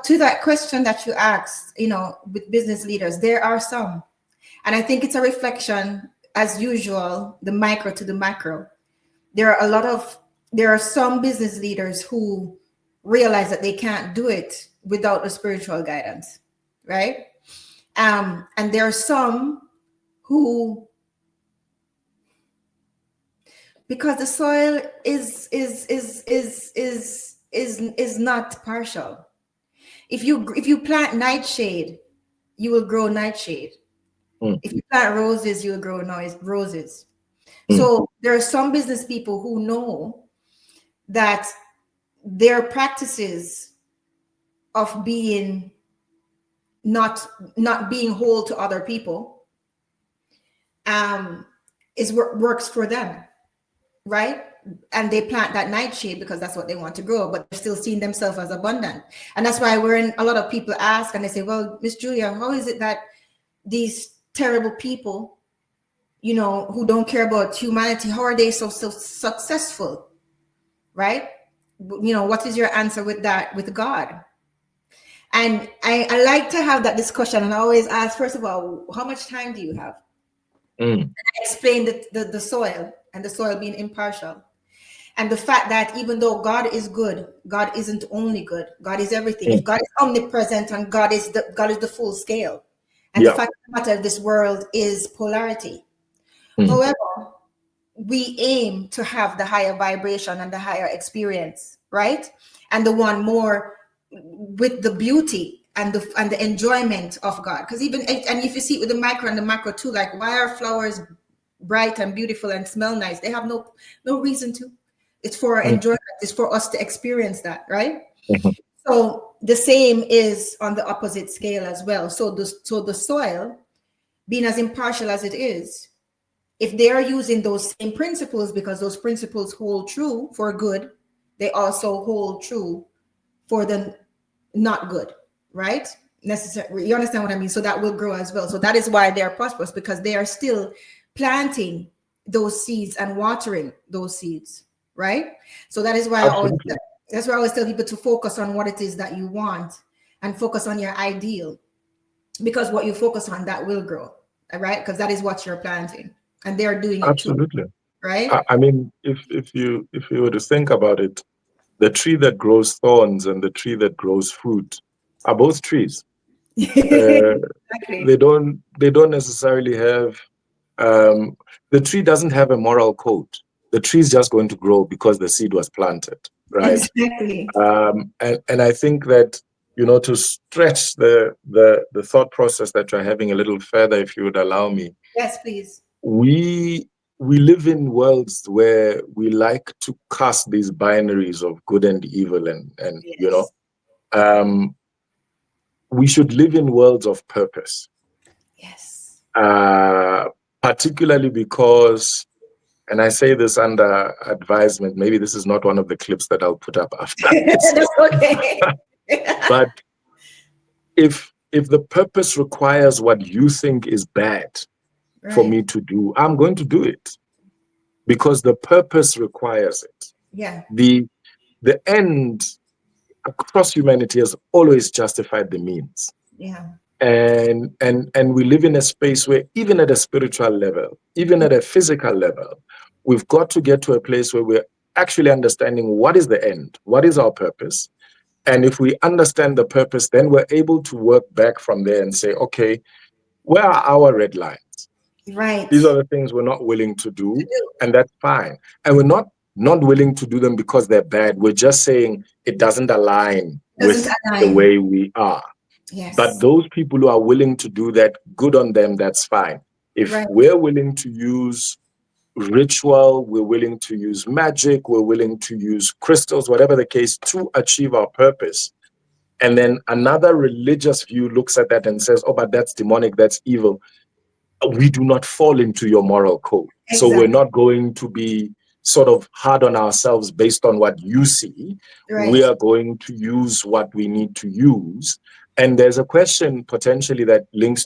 to that question that you asked, with business leaders, there are some, and I think it's a reflection, as usual, the micro to the macro. There are some business leaders who realize that they can't do it without the spiritual guidance, right? And there are some who, because the soil is not partial. If you plant nightshade, you will grow nightshade. If you plant roses, you will grow roses. So there are some business people who know that their practices of being not being whole to other people works for them, right? And they plant that nightshade because that's what they want to grow, but they're still seeing themselves as abundant. And that's why a lot of people ask and they say, well, Miss Julia, how is it that these terrible people, who don't care about humanity, how are they so successful, right? What is your answer with that, with God? And I like to have that discussion, and I always ask, first of all, how much time do you have? And I explain the soil, and the soil being impartial, and the fact that even though God is good, God isn't only good. God is everything. If God is omnipresent and God is the full scale, and the fact of the matter of this world is polarity. However, we aim to have the higher vibration and the higher experience, right? And the one more with the beauty and the enjoyment of God. Because and if you see it with the micro and the macro too, like, why are flowers bright and beautiful and smell nice? They have no reason to. It's for our enjoyment. It's for us to experience that, right? So the same is on the opposite scale as well. So the soil, being as impartial as it is, if they are using those same principles, because those principles hold true for good, they also hold true for the not good, right? Necessarily, you understand what I mean? So that will grow as well. So that is why they are prosperous, because they are still planting those seeds and watering those seeds, right? So that is why that's why I always tell people to focus on what it is that you want and focus on your ideal, because what you focus on, that will grow, right? Because that is what you're planting. And they're doing it too, right? I mean, if you were to think about it, the tree that grows thorns and the tree that grows fruit are both trees. Exactly. They don't necessarily have. The tree doesn't have a moral code. The tree is just going to grow because the seed was planted, right? Exactly. And I think that, to stretch the thought process that you're having a little further, if you would allow me. Yes, please. We live in worlds where we like to cast these binaries of good and evil, and Yes. We should live in worlds of purpose. Yes. Particularly because, and I say this under advisement, maybe this is not one of the clips that I'll put up after this. That's okay. But if the purpose requires what you think is bad for me to do, I'm going to do it because the purpose requires it. Yeah. The end across humanity has always justified the means. Yeah. And we live in a space where, even at a spiritual level, even at a physical level, we've got to get to a place where we're actually understanding what is the end, what is our purpose. And if we understand the purpose, then we're able to work back from there and say, okay, where are our red lines? Right. These are the things we're not willing to do, and that's fine. And we're not willing to do them because they're bad. We're just saying it doesn't align with the way we are. Yes. But those people who are willing to do that, good on them, that's fine. If we're willing to use ritual, we're willing to use magic, we're willing to use crystals, whatever the case, to achieve our purpose. And then another religious view looks at that and says, oh, but that's demonic, that's evil. We do not fall into your moral code. Exactly. So we're not going to be sort of hard on ourselves based on what you see. We are going to use what we need to use. And there's a question potentially that links